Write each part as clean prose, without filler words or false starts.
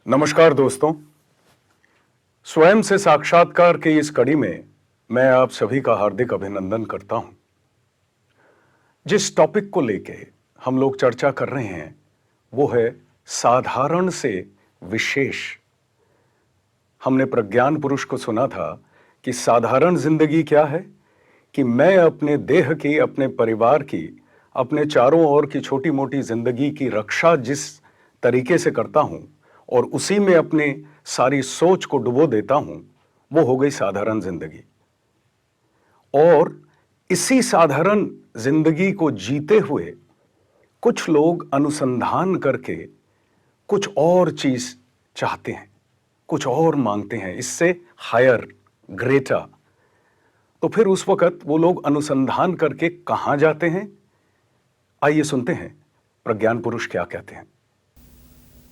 नमस्कार दोस्तों। स्वयं से साक्षात्कार की इस कड़ी में मैं आप सभी का हार्दिक अभिनंदन करता हूं। जिस टॉपिक को लेके हम लोग चर्चा कर रहे हैं वो है साधारण से विशेष। हमने प्रज्ञान पुरुष को सुना था कि साधारण जिंदगी क्या है कि मैं अपने देह की, अपने परिवार की, अपने चारों ओर की छोटी मोटी जिंदगी की रक्षा जिस तरीके से करता हूं और उसी में अपनी सारी सोच को डुबो देता हूं, वो हो गई साधारण जिंदगी। और इसी साधारण जिंदगी को जीते हुए कुछ लोग अनुसंधान करके कुछ और चीज चाहते हैं, कुछ और मांगते हैं, इससे हायर, ग्रेटर। तो फिर उस वक्त वो लोग अनुसंधान करके कहां जाते हैं? आइए सुनते हैं प्रज्ञान पुरुष क्या कहते हैं।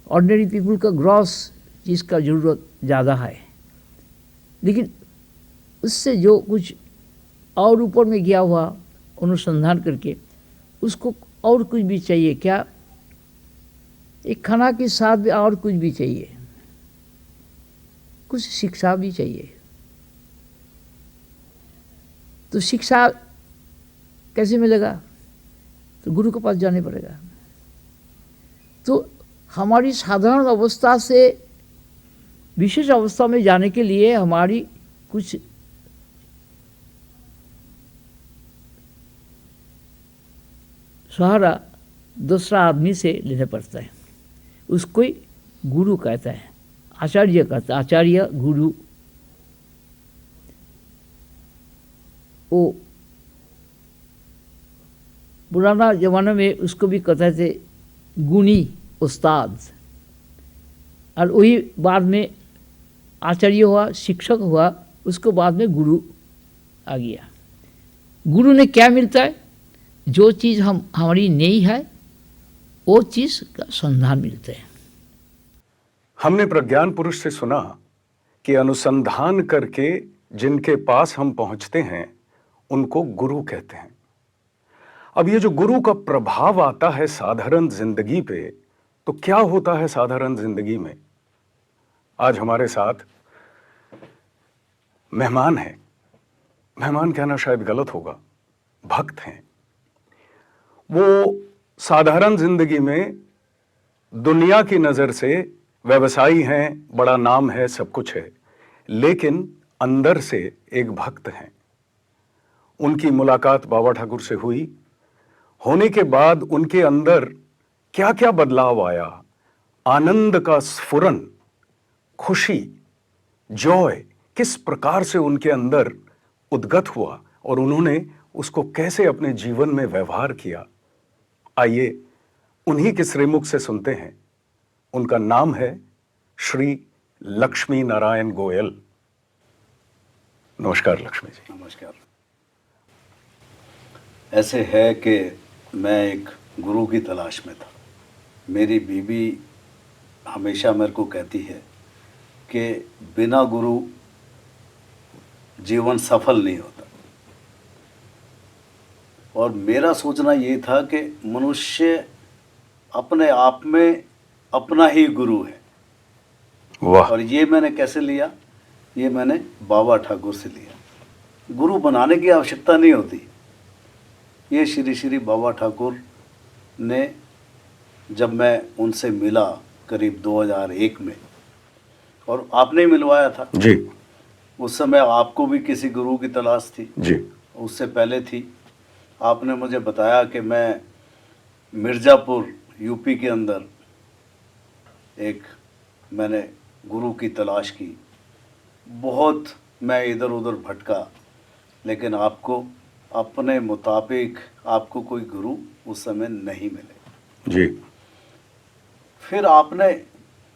ऑर्डिनरी पीपल का ग्रॉस चीज़ का ज़रूरत ज़्यादा है, लेकिन उससे जो कुछ और ऊपर में गया हुआ अनुसंधान करके उसको और कुछ भी चाहिए। क्या एक खाना के साथ भी और कुछ भी चाहिए, कुछ शिक्षा भी चाहिए। तो शिक्षा कैसे मिलेगा? तो गुरु के पास जाने पड़ेगा। तो हमारी साधारण अवस्था से विशेष अवस्था में जाने के लिए हमारी कुछ सहारा दूसरा आदमी से लेना पड़ता है। उसको ही गुरु कहता है, आचार्य कहता है, आचार्य गुरु। वो पुराना जमाना में उसको भी कहते थे गुणी उस्ताद, और वही बाद में आचार्य हुआ, शिक्षक हुआ, उसको बाद में गुरु आ गया। गुरु ने क्या मिलता है? जो चीज़ हमारी नहीं है वो चीज़ का संधान मिलता है। हमने प्रज्ञान पुरुष से सुना कि अनुसंधान करके जिनके पास हम पहुंचते हैं उनको गुरु कहते हैं। अब ये जो गुरु का प्रभाव आता है साधारण जिंदगी पे, तो क्या होता है साधारण जिंदगी में? आज हमारे साथ मेहमान हैं। मेहमान कहना शायद गलत होगा, भक्त हैं। वो साधारण जिंदगी में दुनिया की नजर से व्यवसायी हैं, बड़ा नाम है, सब कुछ है, लेकिन अंदर से एक भक्त हैं। उनकी मुलाकात बाबा ठाकुर से हुई। होने के बाद उनके अंदर क्या क्या बदलाव आया, आनंद का स्फुरन, खुशी, जॉय किस प्रकार से उनके अंदर उद्गत हुआ और उन्होंने उसको कैसे अपने जीवन में व्यवहार किया, आइए उन्हीं के श्रीमुख से सुनते हैं। उनका नाम है श्री लक्ष्मी नारायण गोयल। नमस्कार लक्ष्मी जी। नमस्कार। ऐसे है कि मैं एक गुरु की तलाश में था। मेरी बीवी हमेशा मेरे को कहती है कि बिना गुरु जीवन सफल नहीं होता, और मेरा सोचना ये था कि मनुष्य अपने आप में अपना ही गुरु है। वाह। और ये मैंने कैसे लिया? ये मैंने बाबा ठाकुर से लिया। गुरु बनाने की आवश्यकता नहीं होती। ये श्री श्री बाबा ठाकुर ने, जब मैं उनसे मिला करीब 2001 में, और आपने ही मिलवाया था जी। उस समय आपको भी किसी गुरु की तलाश थी जी। उससे पहले थी। आपने मुझे बताया कि मैं मिर्ज़ापुर यूपी के अंदर एक मैंने गुरु की तलाश की। बहुत मैं इधर उधर भटका, लेकिन आपको अपने मुताबिक आपको कोई गुरु उस समय नहीं मिले। जी। फिर आपने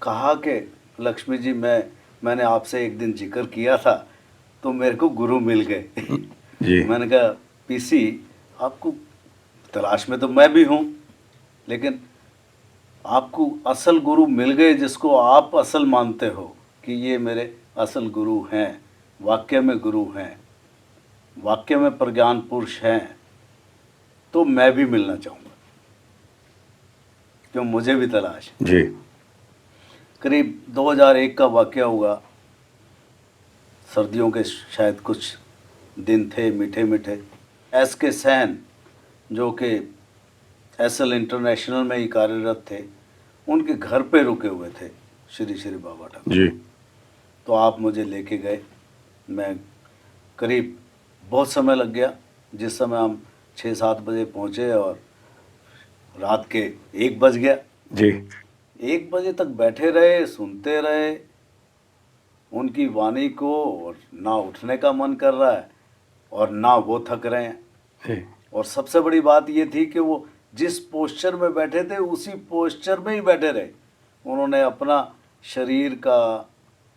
कहा कि लक्ष्मी जी, मैंने आपसे एक दिन जिक्र किया था तो मेरे को गुरु मिल गए। जी। मैंने कहा पीसी, आपको तलाश में तो मैं भी हूँ, लेकिन आपको असल गुरु मिल गए जिसको आप असल मानते हो कि ये मेरे असल गुरु हैं, वाक्य में गुरु हैं, वाक्य में प्रज्ञान पुरुष हैं, तो मैं भी मिलना चाहूँगा, क्यों मुझे भी तलाश है। जी। करीब 2001 का वाक़या हुआ। सर्दियों के शायद कुछ दिन थे मीठे मीठे। SK सैन जो कि SL इंटरनेशनल में ही कार्यरत थे, उनके घर पे रुके हुए थे श्री श्री बाबा ठाकुर। जी। तो आप मुझे लेके गए। मैं करीब बहुत समय लग गया। जिस समय हम 6-7 बजे पहुँचे और रात के 1 बज गया। जी। 1 बजे तक बैठे रहे, सुनते रहे उनकी वाणी को, और ना उठने का मन कर रहा है और ना वो थक रहे हैं। जी। और सबसे बड़ी बात ये थी कि वो जिस पोस्चर में बैठे थे उसी पोस्चर में ही बैठे रहे। उन्होंने अपना शरीर का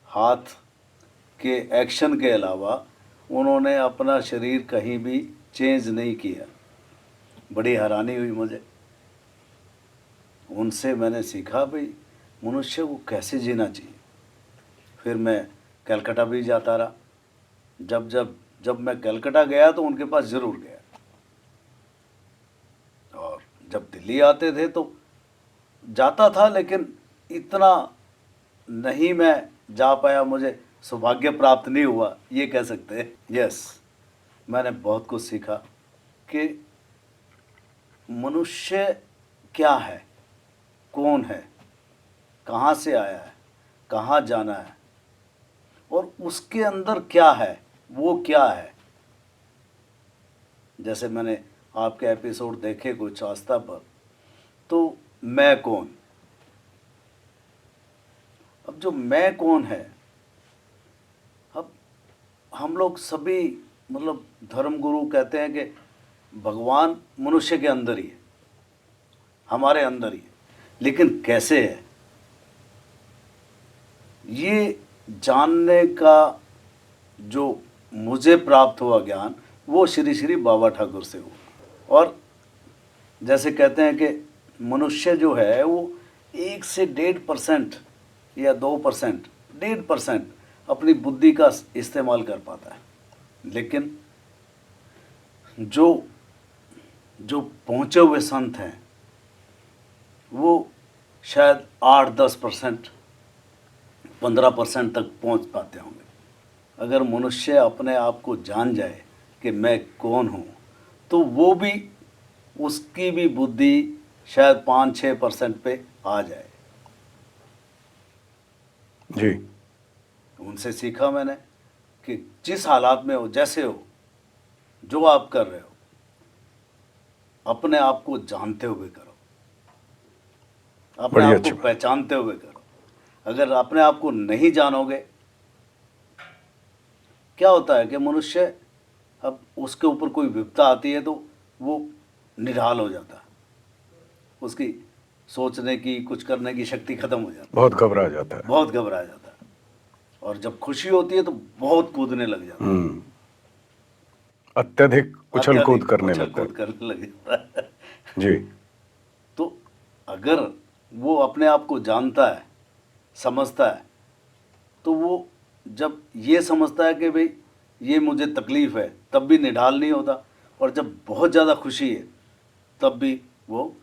हाथ के एक्शन के अलावा उन्होंने अपना शरीर कहीं भी चेंज नहीं किया। बड़ी हैरानी हुई मुझे। उनसे मैंने सीखा भाई मनुष्य को कैसे जीना चाहिए। फिर मैं कलकत्ता भी जाता रहा। जब मैं कलकत्ता गया तो उनके पास ज़रूर गया, और जब दिल्ली आते थे तो जाता था, लेकिन इतना नहीं मैं जा पाया। मुझे सौभाग्य प्राप्त नहीं हुआ, ये कह सकते हैं। यस, मैंने बहुत कुछ सीखा कि मनुष्य क्या है, कौन है, कहाँ से आया है, कहाँ जाना है, और उसके अंदर क्या है, वो क्या है। जैसे मैंने आपके एपिसोड देखे कुछ आस्था पर, तो मैं कौन, अब जो मैं कौन है, अब हम लोग सभी मतलब धर्मगुरु कहते हैं कि भगवान मनुष्य के अंदर ही है, हमारे अंदर ही है, लेकिन कैसे है ये जानने का जो मुझे प्राप्त हुआ ज्ञान, वो श्री श्री बाबा ठाकुर से हुआ। और जैसे कहते हैं कि मनुष्य जो है वो 1 से 1.5% या 2%, 1.5% अपनी बुद्धि का इस्तेमाल कर पाता है, लेकिन जो पहुँचे हुए संत हैं वो शायद 8-10%, 15% तक पहुँच पाते होंगे। अगर मनुष्य अपने आप को जान जाए कि मैं कौन हूँ, तो वो भी, उसकी भी बुद्धि शायद 5-6% पे आ जाए। जी। उनसे सीखा मैंने कि जिस हालात में हो, जैसे हो, जो आप कर रहे हो, अपने आप को जानते हुए करो, अपने बड़ी आप अच्छी को बात। पहचानते हुए करो। अगर अपने आप को नहीं जानोगे, क्या होता है कि मनुष्य, अब उसके ऊपर कोई विपदा आती है तो वो निढाल हो जाता है, उसकी सोचने की, कुछ करने की शक्ति खत्म हो जाती है, बहुत घबरा जाता है। बहुत घबरा जाता है। और जब खुशी होती है तो बहुत कूदने लग जाता है, अत्यधिक उछल कूद अत्यधिक करने उछल लगता कूद है। करने लग जाता है। जी। तो अगर वो अपने आप को जानता है, समझता है, तो वो जब ये समझता है कि भाई ये मुझे तकलीफ़ है, तब भी निढाल नहीं होता, और जब बहुत ज़्यादा खुशी है तब भी वो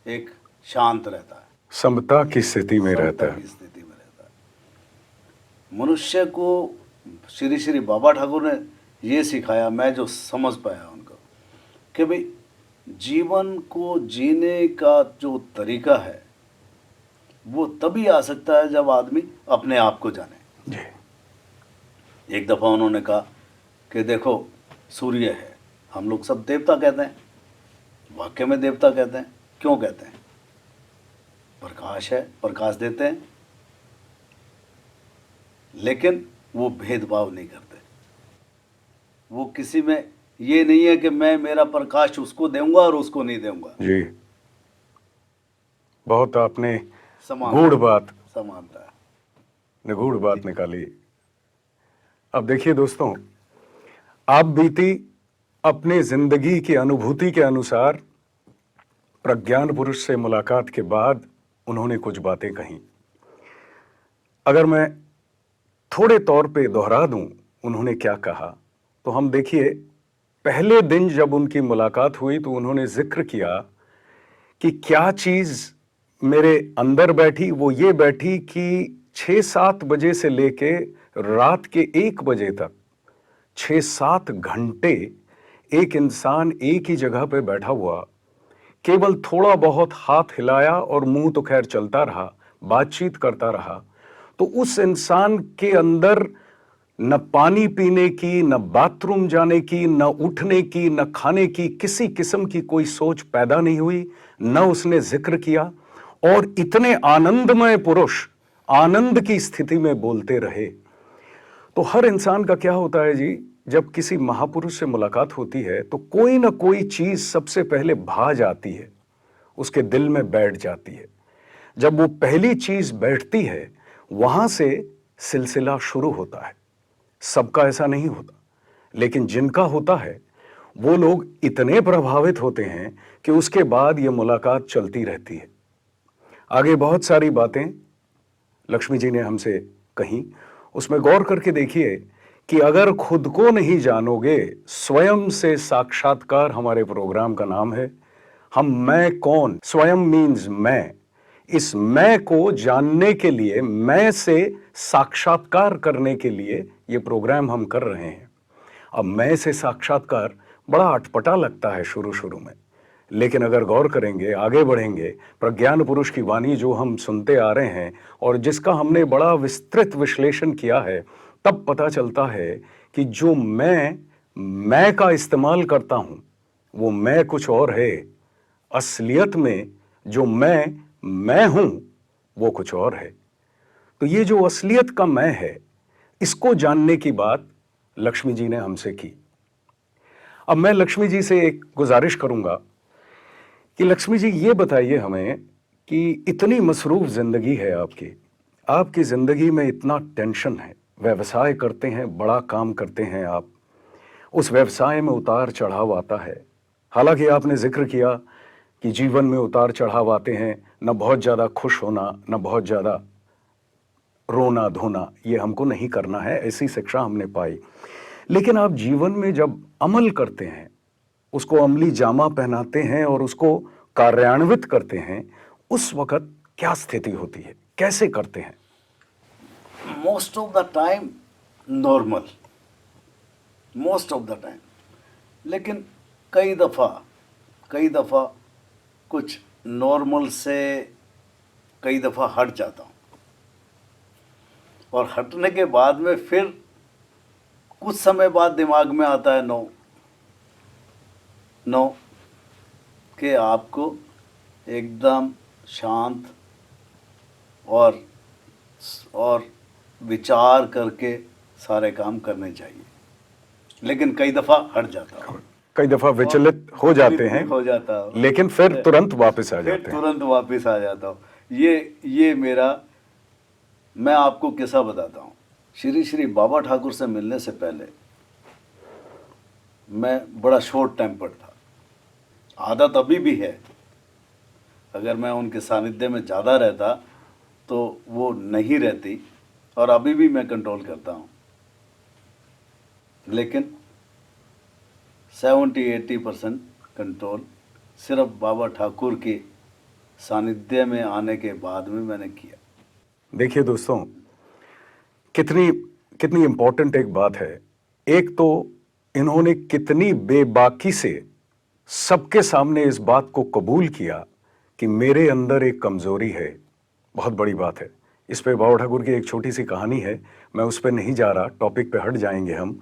एक शांत रहता है, समता की स्थिति में रहता समता है। की स्थिति में रहता है। मनुष्य को श्री श्री बाबा ठाकुर ने ये सिखाया, मैं जो समझ पाया उनको, कि भाई जीवन को जीने का जो तरीका है वो तभी आ सकता है जब आदमी अपने आप को जाने। जी। एक दफ़ा उन्होंने कहा कि देखो सूर्य है, हम लोग सब देवता कहते हैं, वाक्य में देवता कहते हैं, क्यों कहते हैं? प्रकाश है, प्रकाश देते हैं, लेकिन वो भेदभाव नहीं करते। वो किसी में ये नहीं है कि मैं मेरा प्रकाश उसको दूंगा और उसको नहीं दूंगा। जी। बहुत आपने समानता, गूढ़ बात, समानता है। निगूढ़ बात निकाली। अब देखिए दोस्तों, आप बीती अपनी जिंदगी की अनुभूति के अनुसार प्रज्ञान पुरुष से मुलाकात के बाद उन्होंने कुछ बातें कही। अगर मैं थोड़े तौर पे दोहरा दूं उन्होंने क्या कहा, तो हम देखिए, पहले दिन जब उनकी मुलाकात हुई तो उन्होंने जिक्र किया कि क्या चीज मेरे अंदर बैठी वो ये बैठी कि 6-7 बजे से लेके रात के 1 बजे तक 6-7 घंटे एक इंसान एक ही जगह पे बैठा हुआ, केवल थोड़ा बहुत हाथ हिलाया और मुंह तो खैर चलता रहा, बातचीत करता रहा, तो उस इंसान के अंदर न पानी पीने की, न बाथरूम जाने की, न उठने की, न खाने की, किसी किस्म की कोई सोच पैदा नहीं हुई, न उसने जिक्र किया, और इतने आनंदमय पुरुष आनंद की स्थिति में बोलते रहे। तो हर इंसान का क्या होता है जी, जब किसी महापुरुष से मुलाकात होती है तो कोई ना कोई चीज सबसे पहले भा जाती है, उसके दिल में बैठ जाती है। जब वो पहली चीज बैठती है, वहां से सिलसिला शुरू होता है। सबका ऐसा नहीं होता, लेकिन जिनका होता है वो लोग इतने प्रभावित होते हैं कि उसके बाद ये मुलाकात चलती रहती है। आगे बहुत सारी बातें लक्ष्मी जी ने हमसे कही, उसमें गौर करके देखिए कि अगर खुद को नहीं जानोगे, स्वयं से साक्षात्कार हमारे प्रोग्राम का नाम है। हम मैं कौन, स्वयं मीन्स मैं, इस मैं को जानने के लिए, मैं से साक्षात्कार करने के लिए ये प्रोग्राम हम कर रहे हैं। अब मैं से साक्षात्कार बड़ा अटपटा लगता है शुरू शुरू में, लेकिन अगर गौर करेंगे, आगे बढ़ेंगे, प्रज्ञान पुरुष की वाणी जो हम सुनते आ रहे हैं और जिसका हमने बड़ा विस्तृत विश्लेषण किया है, तब पता चलता है कि जो मैं का इस्तेमाल करता हूं, वो मैं कुछ और है। असलियत में जो मैं हूं वो कुछ और है। तो ये जो असलियत का मैं है, इसको जानने की बात लक्ष्मी जी ने हमसे की। अब मैं लक्ष्मी जी से एक गुजारिश करूंगा कि लक्ष्मी जी ये बताइए हमें कि इतनी मसरूफ जिंदगी है आपकी जिंदगी में इतना टेंशन है, व्यवसाय करते हैं, बड़ा काम करते हैं आप, उस व्यवसाय में उतार चढ़ाव आता है। हालांकि आपने जिक्र किया कि जीवन में उतार चढ़ाव आते हैं, न बहुत ज़्यादा खुश होना, न बहुत ज़्यादा रोना धोना, ये हमको नहीं करना है, ऐसी शिक्षा हमने पाई। लेकिन आप जीवन में जब अमल करते हैं, उसको अमली जामा पहनाते हैं और उसको कार्यान्वित करते हैं, उस वक्त क्या स्थिति होती है, कैसे करते हैं? Most of the time normal, most of the time. लेकिन कई दफ़ा कुछ नॉर्मल से कई दफ़ा हट जाता हूँ, और हटने के बाद में फिर कुछ समय बाद दिमाग में आता है नो कि आपको एकदम शांत और विचार करके सारे काम करने चाहिए। लेकिन कई दफ़ा हट जाता हूँ, कई दफा विचलित हो जाते हैं, हो जाता हूँ, लेकिन फिर तुरंत वापस आ जाते हैं। तुरंत वापस आ जाता हूँ। ये मेरा, मैं आपको किस्सा बताता हूँ। श्री बाबा ठाकुर से मिलने से पहले मैं बड़ा शॉर्ट टेम्पर्ड था। आदत अभी भी है, अगर मैं उनके सानिध्य में ज़्यादा रहता तो वो नहीं रहती, और अभी भी मैं कंट्रोल करता हूँ। लेकिन 70-80% कंट्रोल सिर्फ बाबा ठाकुर के सानिध्य में आने के बाद में मैंने किया। देखिए दोस्तों, कितनी इंपॉर्टेंट एक बात है। एक तो इन्होंने कितनी बेबाकी से सबके सामने इस बात को कबूल किया कि मेरे अंदर एक कमजोरी है। बहुत बड़ी बात है। इस पे बाबा ठाकुर की एक छोटी सी कहानी है, मैं उस पर नहीं जा रहा, टॉपिक पे हट जाएंगे हम।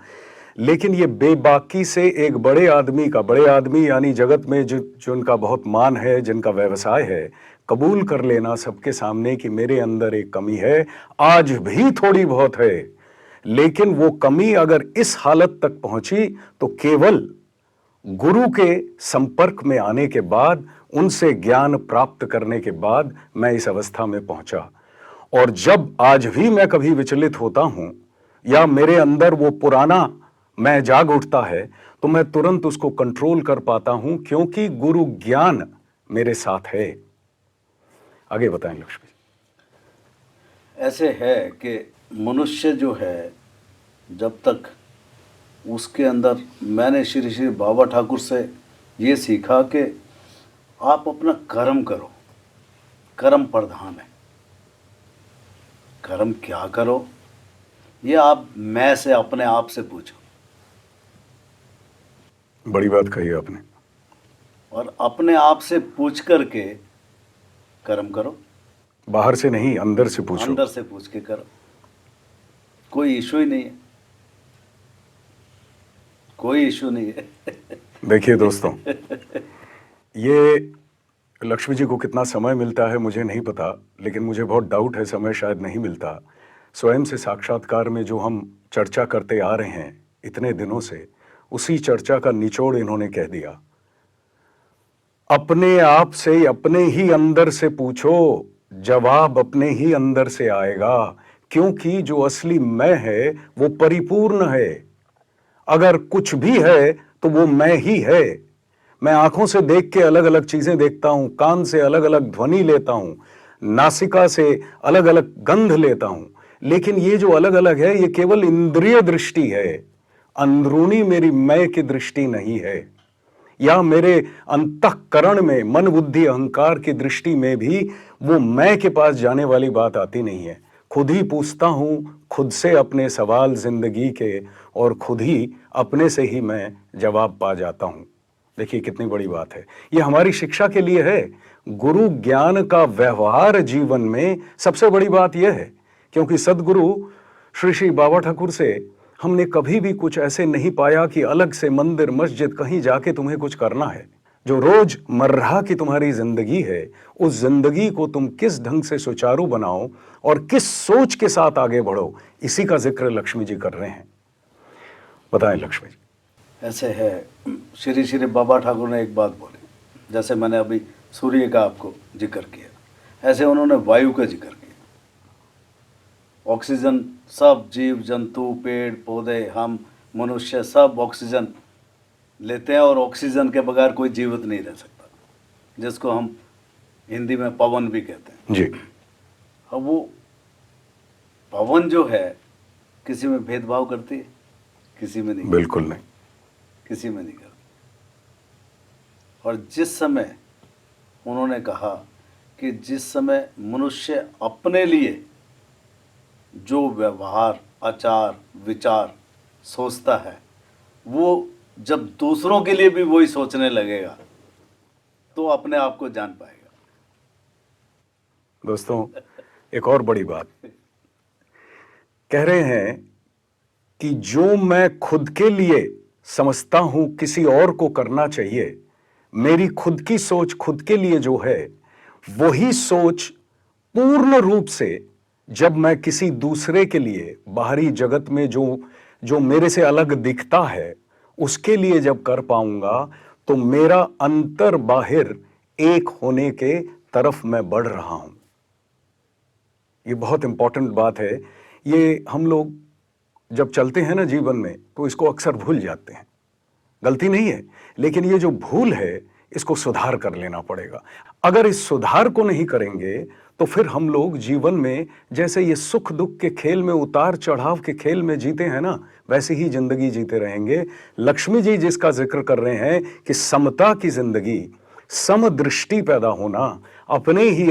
लेकिन ये बेबाकी से एक बड़े आदमी यानी जगत में जो उनका बहुत मान है, जिनका व्यवसाय है, कबूल कर लेना सबके सामने कि मेरे अंदर एक कमी है, आज भी थोड़ी बहुत है, लेकिन वो कमी अगर इस हालत तक पहुंची तो केवल गुरु के संपर्क में आने के बाद, उनसे ज्ञान प्राप्त करने के बाद मैं इस अवस्था में पहुंचा। और जब आज भी मैं कभी विचलित होता हूं या मेरे अंदर वो पुराना मैं जाग उठता है, तो मैं तुरंत उसको कंट्रोल कर पाता हूं, क्योंकि गुरु ज्ञान मेरे साथ है। आगे बताएं लक्ष्मी। ऐसे है कि मनुष्य जो है, जब तक उसके अंदर, मैंने श्री बाबा ठाकुर से ये सीखा कि आप अपना कर्म करो, कर्म प्रधान है। कर्म क्या करो, ये आप मैं से अपने आप से पूछो, बड़ी बात कही आपने। और अपने आप से पूछ करके कर्म करो। बाहर से नहीं, अंदर से पूछो। अंदर से पूछ के करो, कोई इशू ही नहीं है, कोई इशू नहीं है। देखिए दोस्तों, ये लक्ष्मी जी को कितना समय मिलता है मुझे नहीं पता, लेकिन मुझे बहुत डाउट है समय शायद नहीं मिलता। स्वयं से साक्षात्कार में जो हम चर्चा करते आ रहे हैं इतने दिनों से, उसी चर्चा का निचोड़ इन्होंने कह दिया। अपने आप से, अपने ही अंदर से पूछो, जवाब अपने ही अंदर से आएगा, क्योंकि जो असली मैं है वो परिपूर्ण है। अगर कुछ भी है तो वो मैं ही है। मैं आंखों से देख के अलग अलग चीजें देखता हूं, कान से अलग अलग ध्वनि लेता हूं, नासिका से अलग अलग गंध लेता हूं, लेकिन ये जो अलग अलग है ये केवल इंद्रिय दृष्टि है। अंदरूनी मेरी मैं की दृष्टि नहीं है, या मेरे अंतःकरण में मन बुद्धि अहंकार की दृष्टि में भी वो मैं के पास जाने वाली बात आती नहीं है। खुद ही पूछता हूं खुद से अपने सवाल जिंदगी के, और खुद ही अपने से ही मैं जवाब पा जाता हूं। देखिए कितनी बड़ी बात है, ये हमारी शिक्षा के लिए है। गुरु ज्ञान का व्यवहार जीवन में सबसे बड़ी बात यह है, क्योंकि सदगुरु श्री श्री बाबा ठाकुर से हमने कभी भी कुछ ऐसे नहीं पाया कि अलग से मंदिर मस्जिद कहीं जाके तुम्हें कुछ करना है। जो रोज मर्रा की तुम्हारी जिंदगी है, उस जिंदगी को तुम किस ढंग से सुचारू बनाओ और किस सोच के साथ आगे बढ़ो, इसी का जिक्र लक्ष्मी जी कर रहे हैं। बताएं लक्ष्मी जी। ऐसे है, श्री श्री बाबा ठाकुर ने एक बात बोली, जैसे मैंने अभी सूर्य का आपको जिक्र किया, ऐसे उन्होंने वायु का जिक्र किया। ऑक्सीजन, सब जीव जंतु पेड़ पौधे हम मनुष्य सब ऑक्सीजन लेते हैं, और ऑक्सीजन के बगैर कोई जीवित नहीं रह सकता, जिसको हम हिंदी में पवन भी कहते हैं जी। अब वो पवन जो है किसी में भेदभाव करती है? किसी में नहीं, बिल्कुल नहीं, किसी में नहीं करती। और जिस समय उन्होंने कहा कि जिस समय मनुष्य अपने लिए जो व्यवहार आचार विचार सोचता है, वो जब दूसरों के लिए भी वही सोचने लगेगा तो अपने आप को जान पाएगा। दोस्तों एक और बड़ी बात कह रहे हैं कि जो मैं खुद के लिए समझता हूं किसी और को करना चाहिए, मेरी खुद की सोच खुद के लिए जो है, वही सोच पूर्ण रूप से जब मैं किसी दूसरे के लिए बाहरी जगत में जो मेरे से अलग दिखता है उसके लिए जब कर पाऊंगा, तो मेरा अंतर बाहिर एक होने के तरफ मैं बढ़ रहा हूं। ये बहुत इंपॉर्टेंट बात है। ये हम लोग जब चलते हैं ना जीवन में तो इसको अक्सर भूल जाते हैं। गलती नहीं है, लेकिन ये जो भूल है इसको सुधार कर लेना पड़ेगा। अगर इस सुधार को नहीं करेंगे तो फिर हम लोग जीवन में जैसे ये सुख दुख के खेल में, उतार चढ़ाव के खेल में जीते हैं ना, वैसे ही जिंदगी जीते रहेंगे। लक्ष्मी जी जिसका जिक्र कर रहे हैं कि समता की जिंदगी, समदृष्टि पैदा होना, अपने ही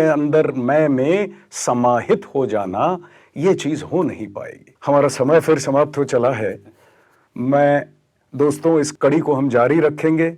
अंदर मैं में समाहित हो जाना, ये चीज हो नहीं पाएगी। हमारा समय फिर समाप्त हो चला है। मैं दोस्तों इस कड़ी को हम जारी रखेंगे।